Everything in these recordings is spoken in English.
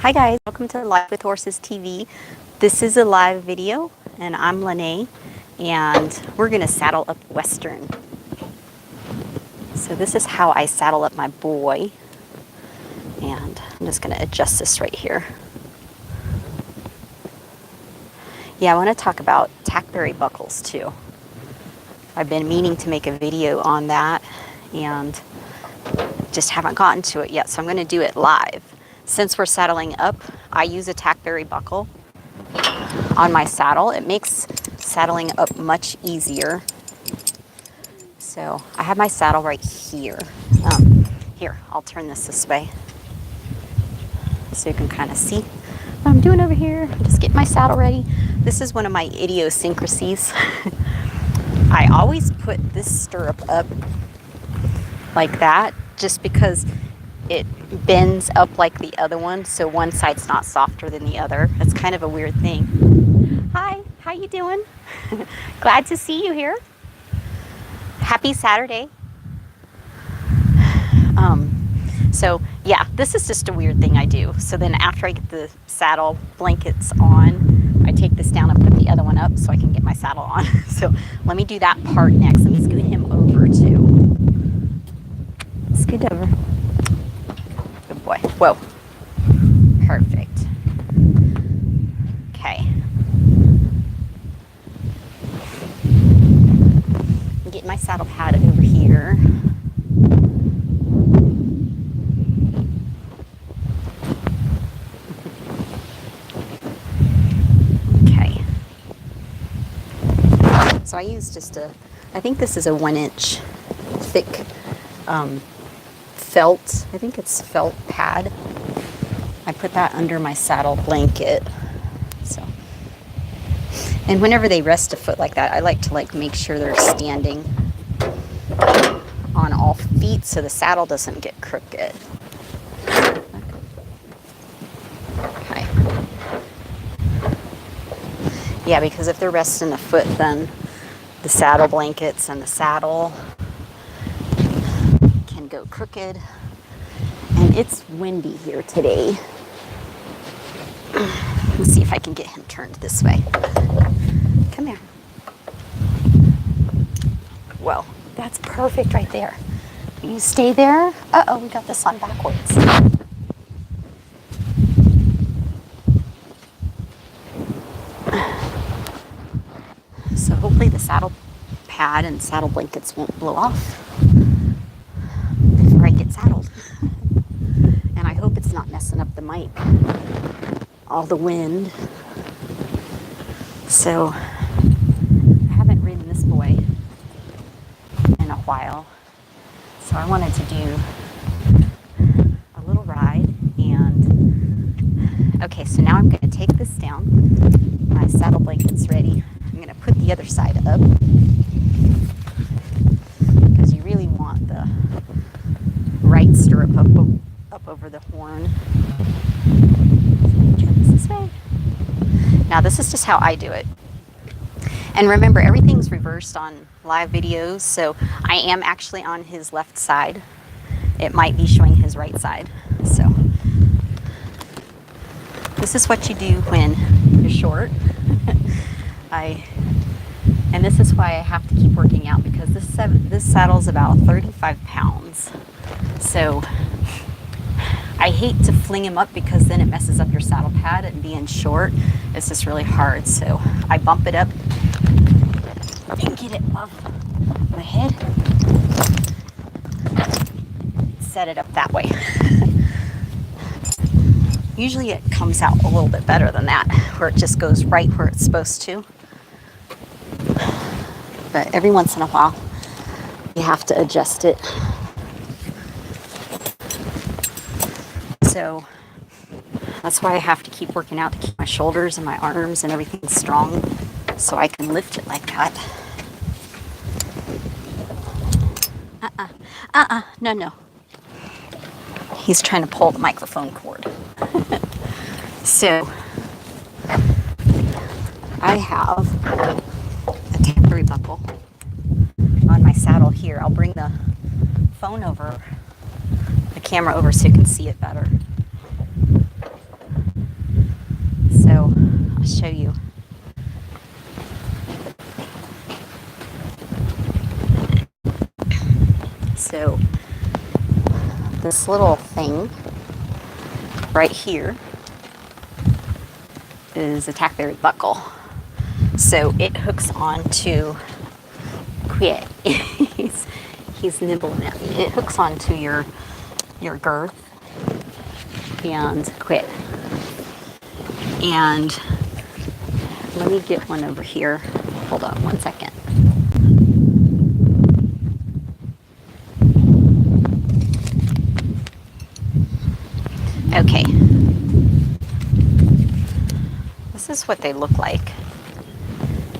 Hi guys, welcome to Live with Horses TV. This is a live video and I'm Lene and we're gonna saddle up Western. So this is how I saddle up my boy, and I'm just gonna adjust this right here. Yeah, I wanna talk about tackberry buckles too. I've been meaning to make a video on that and just haven't gotten to it yet, so I'm gonna do it live. Since we're saddling up, I use a tackberry buckle on my saddle. It makes saddling up much easier. So I have my saddle right here. Here, I'll turn this way so you can kind of see what I'm doing over here. Just get my saddle ready. This is one of my idiosyncrasies. I always put this stirrup up like that just because it bends up like the other one, so one side's not softer than the other. It's kind of a weird thing. Hi, how you doing? Glad to see you here. Happy Saturday. So yeah, this is just a weird thing I do. So then after I get the saddle blankets on, I take this down and put the other one up so I can get my saddle on. So let me do that part next. Let me scoot him over too. Scoot over. Good boy. Whoa. Perfect. Okay. Get my saddle pad over here. Okay. So I use I think this is a 1-inch thick felt. I think it's felt pad. I put that under my saddle blanket. So, and whenever they rest a foot like that, I like to make sure they're standing on all feet so the saddle doesn't get crooked. Okay. Yeah, because if they're resting a foot, then the saddle blankets and the saddle can go crooked. And it's windy here today. Let's see if I can get him turned this way. Come here. Whoa, that's perfect right there. You stay there. Uh-oh, we got this on backwards. So hopefully the saddle pad and saddle blankets won't blow off before I get saddled. And I hope it's not messing up the mic. All the wind. So I haven't ridden this boy in a while. So I wanted to do a little ride. And okay, so now I'm going to take this down. My saddle blanket's ready. I'm going to put the other side up because you really want the right stirrup up over the horn. This way. Now this is just how I do it. And remember, everything's reversed on live videos, so I am actually on his left side. It might be showing his right side. So this is what you do when you're short. And this is why I have to keep working out, because this saddle's about 35 pounds. So I hate to fling him up because then it messes up your saddle pad, and being short, it's just really hard. So I bump it up and get it above my head. Set it up that way. Usually it comes out a little bit better than that, where it just goes right where it's supposed to. But every once in a while, you have to adjust it. So that's why I have to keep working out to keep my shoulders and my arms and everything strong so I can lift it like that. No. He's trying to pull the microphone cord. So I have a tackberry buckle on my saddle here. I'll bring the phone over, the camera over so you can see it better. show you. So this little thing right here is a tackberry buckle. So it hooks onto, quit, he's nibbling at me. It hooks onto your girth and quit. And let me get one over here. Hold on one second. Okay. This is what they look like.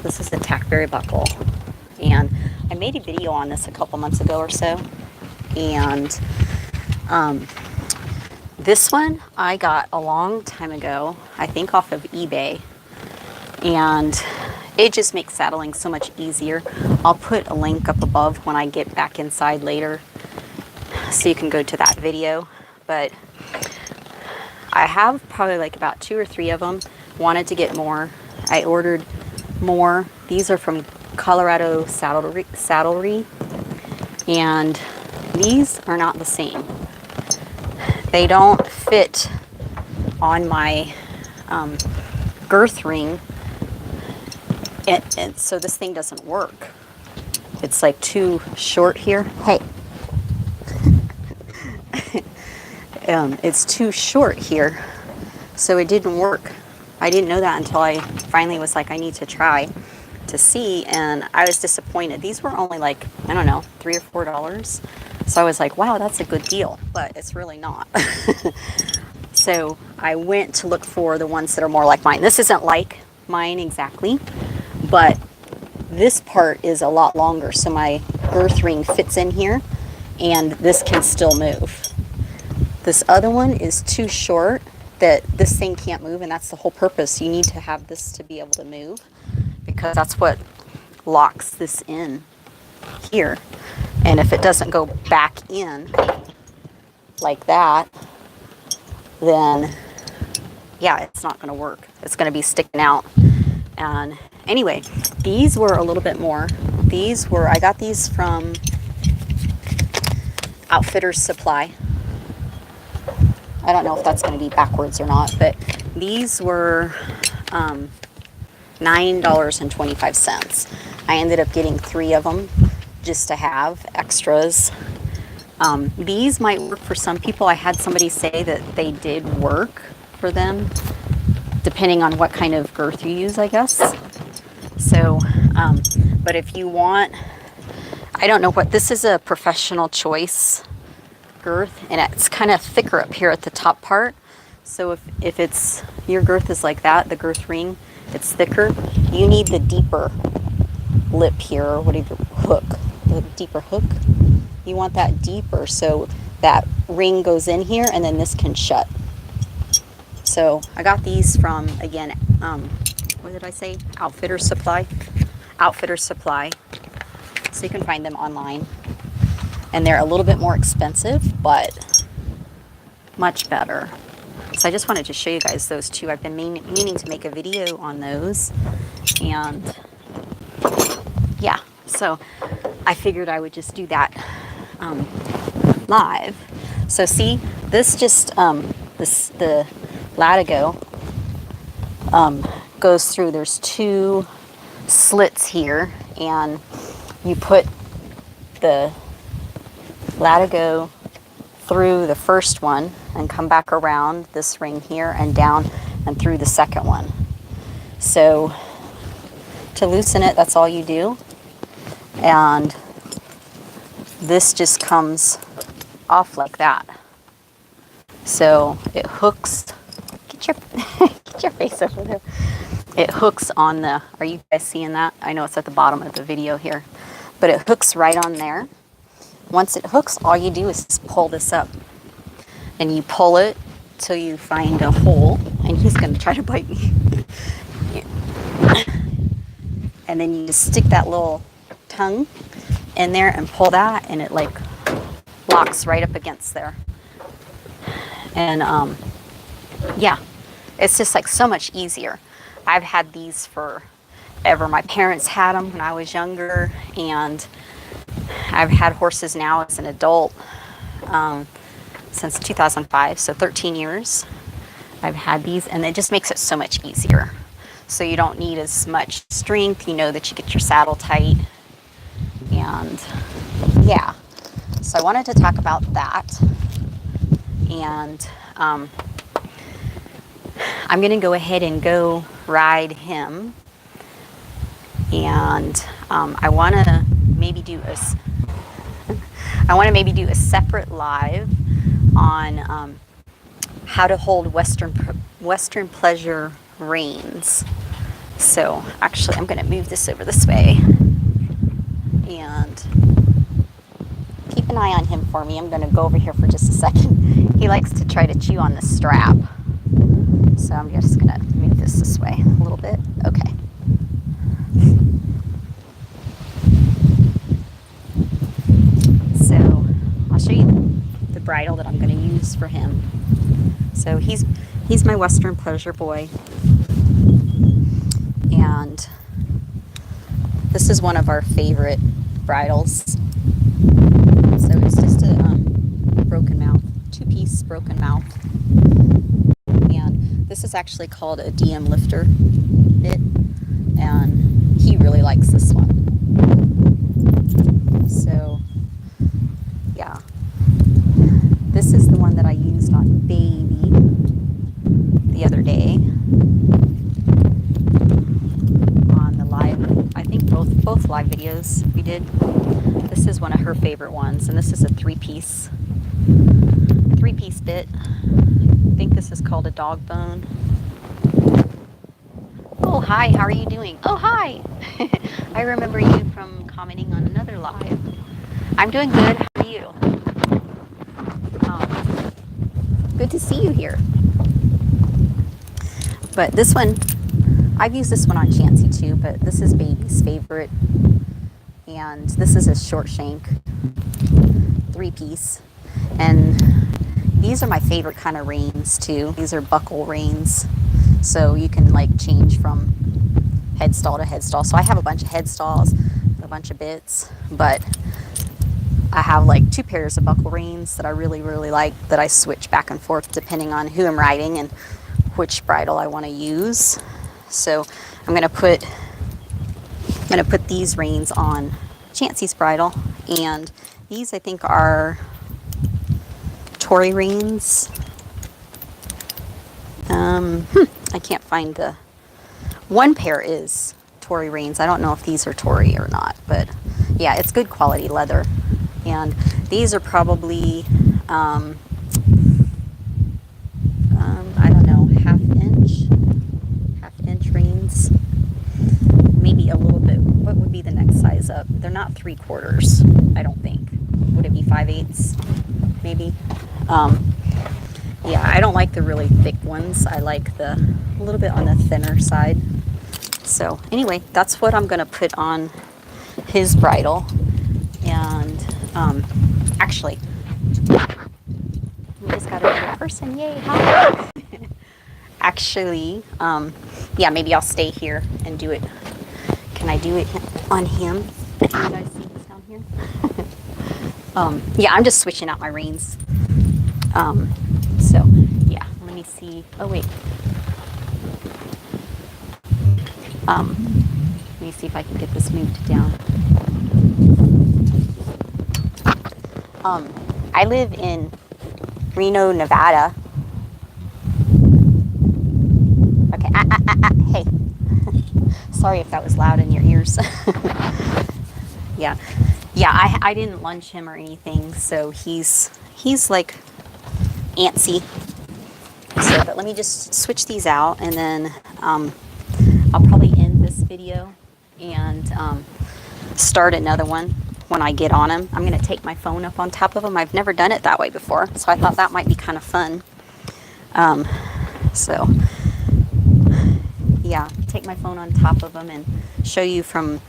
This is a tackberry buckle. And I made a video on this a couple months ago or so. And this one I got a long time ago, I think off of eBay. And it just makes saddling so much easier. I'll put a link up above when I get back inside later so you can go to that video. But I have probably like about 2 or 3 of them. Wanted to get more. I ordered more. These are from Colorado Saddlery. And these are not the same. They don't fit on my girth ring. And so this thing doesn't work. It's like too short here. Hey. It's too short here. So it didn't work. I didn't know that until I finally was like, I need to try to see. And I was disappointed. These were only like, I don't know, $3 or $4. So I was like, wow, that's a good deal. But it's really not. So I went to look for the ones that are more like mine. This isn't like mine exactly, but this part is a lot longer. So my girth ring fits in here and this can still move. This other one is too short that this thing can't move, and that's the whole purpose. You need to have this to be able to move because that's what locks this in here. And if it doesn't go back in like that, then yeah, it's not going to work. It's going to be sticking out. And anyway, these were a little bit more. I got these from Outfitters Supply. I don't know if that's going to be backwards or not, but these were $9.25. I ended up getting 3 of them just to have extras. These might work for some people. I had somebody say that they did work for them, depending on what kind of girth you use, I guess. So, but if you want, I don't know what, this is a Professional Choice girth, and it's kind of thicker up here at the top part. So if it's, your girth is like that, the girth ring, it's thicker, you need the deeper lip here, or whatever, hook, the deeper hook. You want that deeper so that ring goes in here and then this can shut. So I got these from, again, what did I say? Outfitters Supply. Outfitters Supply. So you can find them online. And they're a little bit more expensive, but much better. So I just wanted to show you guys those two. I've been meaning to make a video on those. And yeah, so I figured I would just do that live. So see, this just, the Latigo goes through, there's 2 slits here, and you put the Latigo through the first one and come back around this ring here and down and through the second one. So to loosen it, that's all you do. And this just comes off like that. So it hooks, get your face over there. It hooks on the, are you guys seeing that? I know it's at the bottom of the video here, but it hooks right on there. Once it hooks, all you do is just pull this up. And you pull it till you find a hole, and he's gonna try to bite me. And then you just stick that little tongue in there and pull that, and it like locks right up against there. And yeah, it's just like so much easier. I've had these forever. My parents had them when I was younger, and I've had horses now as an adult since 2005, so 13 years. I've had these, and it just makes it so much easier. So you don't need as much strength. You know that you get your saddle tight. And yeah, so I wanted to talk about that. And I'm going to go ahead and go ride him. And I want to maybe do a separate live on how to hold Western Pleasure reins. So actually, I'm going to move this over this way and keep an eye on him for me. I'm going to go over here for just a second. He likes to try to chew on the strap. So I'm just going to move this way a little bit. Okay. So I'll show you the bridle that I'm going to use for him. So he's my Western Pleasure boy. And this is one of our favorite bridles. So it's just a broken mouth, 2-piece broken mouth. And this is actually called a DM lifter bit. And he really likes this one. So, yeah. This is the one that I used on Baby the other day. Both live videos we did. This is one of her favorite ones, and this is a three-piece bit. I think this is called a dog bone. Oh, hi, how are you doing? Oh, hi. I remember you from commenting on another live. I'm doing good. How are you? Good to see you here. But this one, I've used this one on Chansey too, but this is Baby's favorite. And this is a short shank 3-piece. And these are my favorite kind of reins too. These are buckle reins. So you can like change from headstall to headstall. So I have a bunch of headstalls, a bunch of bits, but I have like 2 pairs of buckle reins that I really, really like, that I switch back and forth depending on who I'm riding and which bridle I want to use. So I'm gonna put these reins on Chansey's bridle, and these I think are Tory reins. I can't find the one pair is Tory reins. I don't know if these are Tory or not, but yeah, it's good quality leather. And these are probably I don't know, half inch reins, maybe a little bit. What would be the next size up? They're not 3/4, I don't think. Would it be 5/8 maybe? Yeah, I don't like the really thick ones. I like a little bit on the thinner side. So anyway, that's what I'm gonna put on his bridle. And actually, we just got another person. Yay! Hi. Actually, yeah, maybe I'll stay here and do it. Can I do it on him? Can you guys see this down here? Yeah, I'm just switching out my reins. So yeah, let me see. Oh wait. Let me see if I can get this moved down. I live in Reno, Nevada. Okay, hey. Sorry if that was loud in your ears. Yeah, I didn't lunch him or anything, so he's like antsy. So, but let me just switch these out, and then I'll probably end this video and start another one when I get on him. I'm going to take my phone up on top of him. I've never done it that way before, so I thought that might be kind of fun. So yeah, take my phone on top of him and show you from,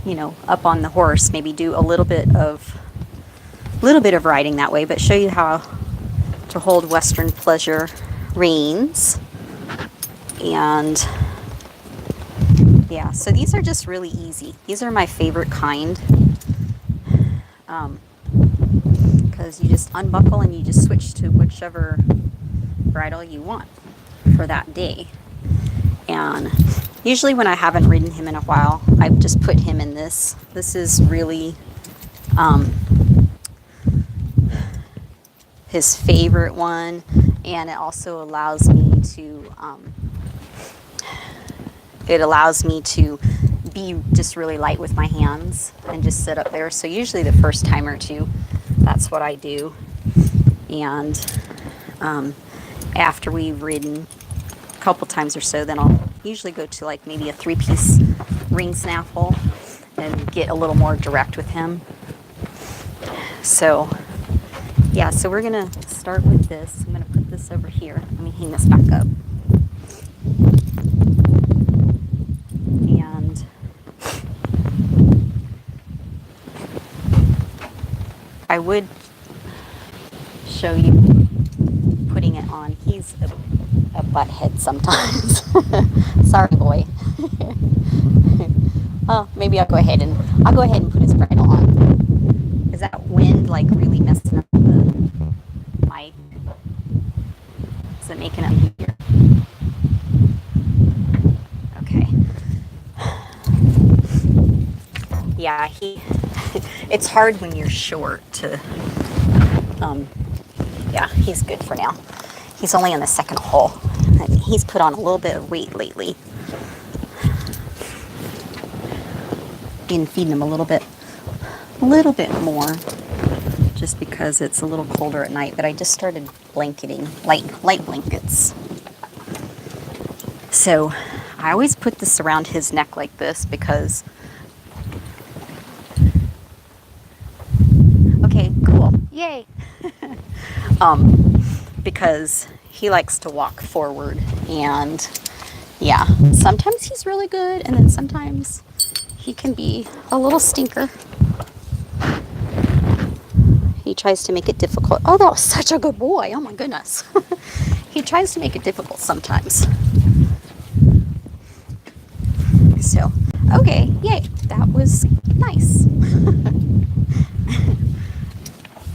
you know, up on the horse. Maybe do a little bit of riding that way, but show you how to hold Western Pleasure reins. And Yeah, so these are just really easy. These are my favorite kind. Because you just unbuckle and you just switch to whichever bridle you want for that day. And usually when I haven't ridden him in a while, I've just put him in this. This is really his favorite one, and it also allows me to be just really light with my hands and just sit up there. So usually the first time or two, that's what I do. And after we've ridden a couple times or so, then I'll usually go to like maybe a 3-piece ring snaffle and get a little more direct with him. So yeah, so we're gonna start with this. I'm gonna put this over here. Let me hang this back up. And I would show you putting it on. He's a butthead sometimes. Sorry, boy. Well, maybe I'll go ahead and put his bridle on. Is that wind like really messing up the mic? Is it making it here? Okay. Yeah, it's hard when you're short to, yeah, he's good for now. He's only on the second hole. He's put on a little bit of weight lately. Been feeding him a little bit more, just because it's a little colder at night. But I just started blanketing, light blankets. So I always put this around his neck like this because. Okay, cool, yay. Because he likes to walk forward, and yeah, sometimes he's really good, and then sometimes he can be a little stinker. He tries to make it difficult. Oh, that was such a good boy. Oh my goodness. He tries to make it difficult sometimes. So, okay, yay, that was nice.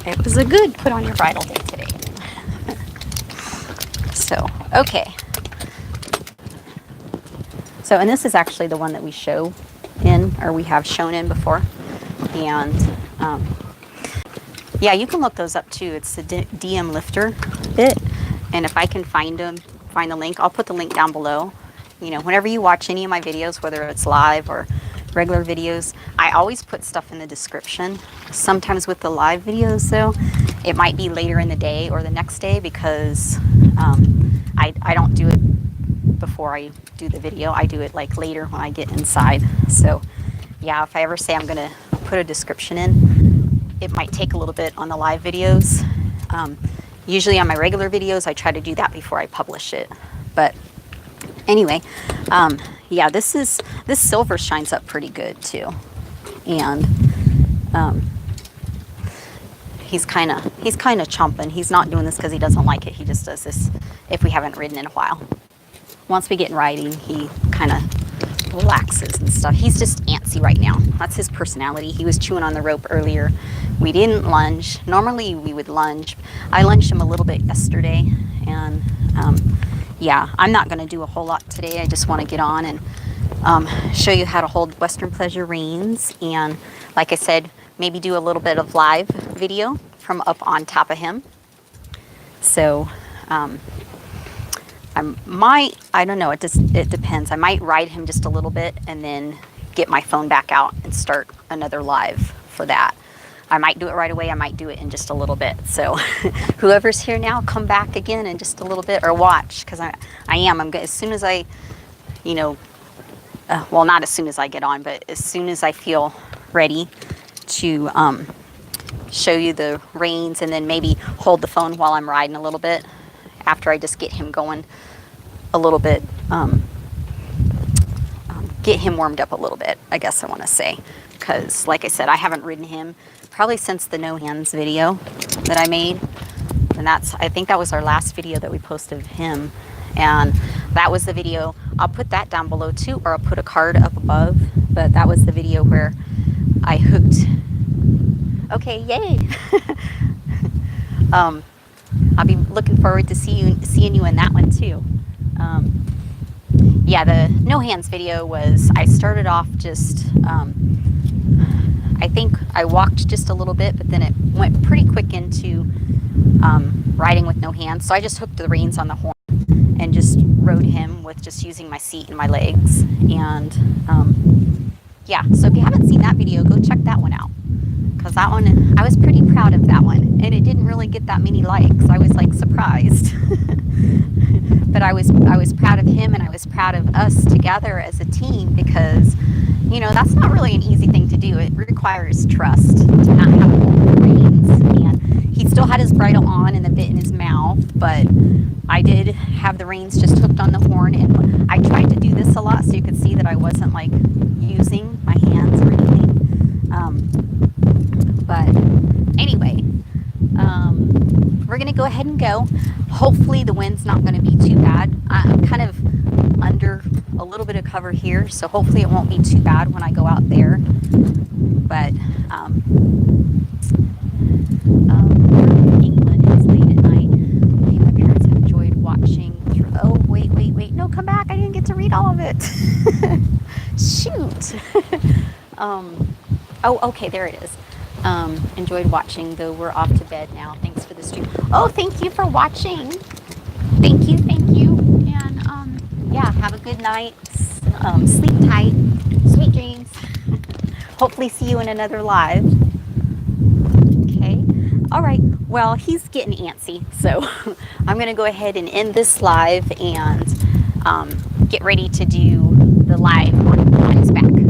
It was a good put on your bridle day today. So, okay. So, and this is actually the one that we show in, or we have shown in before. And yeah, you can look those up too. It's the DM lifter bit. And if I can find the link, I'll put the link down below. You know, whenever you watch any of my videos, whether it's live or regular videos, I always put stuff in the description. Sometimes with the live videos though, it might be later in the day or the next day, because I don't do it before I do the video. I do it like later when I get inside. So yeah, if I ever say I'm gonna put a description in, it might take a little bit on the live videos. Usually on my regular videos, I try to do that before I publish it. But anyway, yeah, this silver shines up pretty good too. And he's kind of chomping. He's not doing this because he doesn't like it. He just does this if we haven't ridden in a while. Once we get in riding, he kind of relaxes and stuff. He's just antsy right now. That's his personality. He was chewing on the rope earlier. We didn't lunge. Normally we would lunge. I lunged him a little bit yesterday, and yeah, I'm not going to do a whole lot today. I just want to get on and show you how to hold Western Pleasure reins, and like I said, maybe do a little bit of live video from up on top of him. So I don't know, it depends. I might ride him just a little bit and then get my phone back out and start another live for that. I might do it right away. I might do it in just a little bit. So whoever's here now, come back again in just a little bit, or watch, because I'm as soon as I, you know, well, not as soon as I get on, but as soon as I feel ready to show you the reins, and then maybe hold the phone while I'm riding a little bit after I just get him going a little bit, get him warmed up a little bit, I guess I want to say, because like I said, I haven't ridden him probably since the no hands video that I made, and I think that was our last video that we posted of him. And that was the video. I'll put that down below too, or I'll put a card up above. But that was the video where I hooked. Okay, yay. I'll be looking forward to seeing you in that one too. Yeah, the no hands video was, I started off just, I think I walked just a little bit, but then it went pretty quick into riding with no hands. So I just hooked the reins on the horn and just rode him with just using my seat and my legs. And yeah, so if you haven't seen that video, go check that one out. Because that one, I was pretty proud of that one. And it didn't really get that many likes. I was like surprised. But I was proud of him, and I was proud of us together as a team, because, you know, that's not really an easy thing to do. It requires trust to not have to hold the reins. And he still had his bridle on and the bit in his mouth, but I did have the reins just hooked on the horn. And I tried to do this a lot so you could see that I wasn't like using my hands or anything. But anyway, we're going to go ahead and go. Hopefully the wind's not going to be too bad. I'm kind of under a little bit of cover here, so hopefully it won't be too bad when I go out there. But England is late at night. Me and my parents have enjoyed watching through. Oh, wait. No, come back. I didn't get to read all of it. Shoot. Oh, okay, there it is. Enjoyed watching, though we're off to bed now. Thanks for the stream. Oh, thank you for watching. Thank you. And yeah, have a good night. Sleep tight. Sweet dreams. Hopefully see you in another live. Okay. All right. Well, he's getting antsy, so I'm going to go ahead and end this live and get ready to do the live on his back.